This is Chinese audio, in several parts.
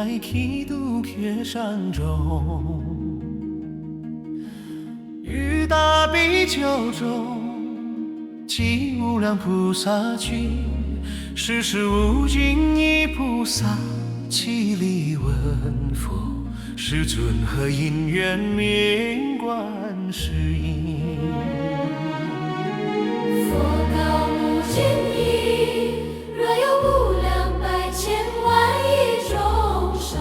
来去渡客山中，欲大比丘中，即无量菩萨去，世事无尽意菩萨，其力问佛，世尊何因缘名观世音？佛告无尽意，若有无量百千万亿众生，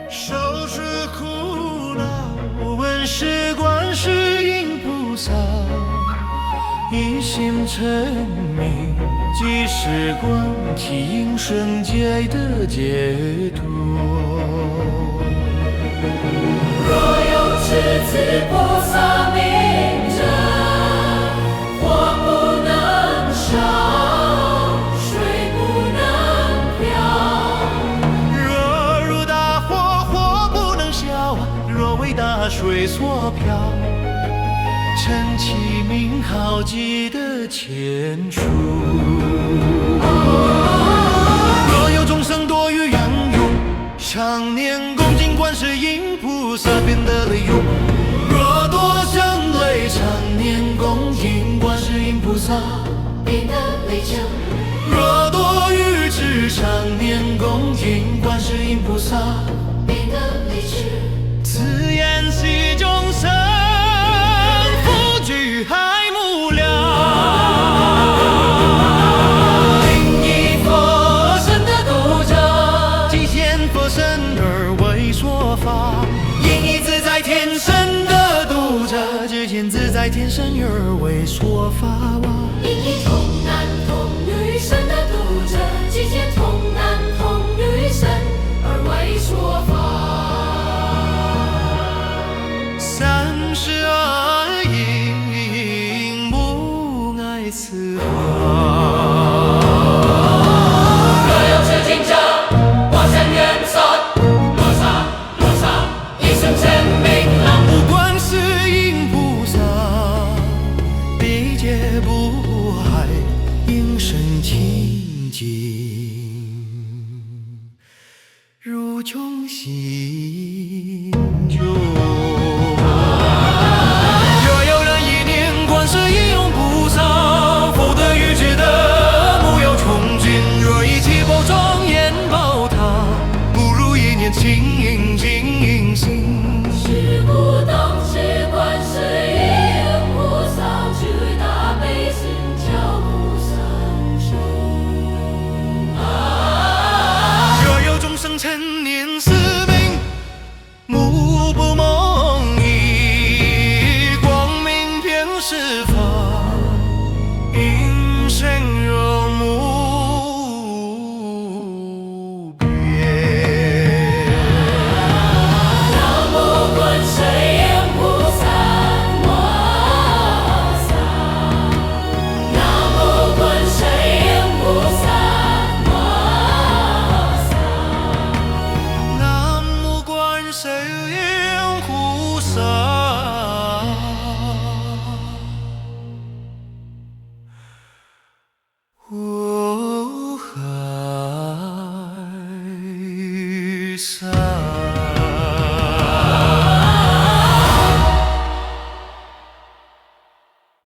受是苦恼，闻是观世音菩萨，一心沉迷，即是观其因生界的解脱。若有持此菩萨名者，火不能烧，水不能漂。若入大火，火不能消；若为大水所漂，称其名号记得千处。若有众生多于仰用，常念恭敬观世音菩萨，便得利用。若多生类常念恭敬观世音菩萨，便得类求。若多愚痴常念恭敬观世音菩萨，便得类痴。此言系众生福聚海无量，因以佛身的度者，即现佛身而为说法；因以自在天身的度者，即现自在天身而为说法哇。因以童男童女身的度者，即现童男童女身而为说法。32因不爱此法。若有持经者，我身愿受罗刹，一生成名朗。不观世音菩萨，必皆不害，应身清净，如众心中。若有人一念观世音菩萨，福德与智德无有穷尽；若以七宝庄严宝塔，不如一念清净心。是不懂是观世音菩萨，具大悲心教不生生。若有众生陈念是名，目不蒙翳，光明遍十方，音声容无边。南无观世音菩萨摩萨，南无观世音菩萨摩萨，南无观世音菩萨。哦，海山。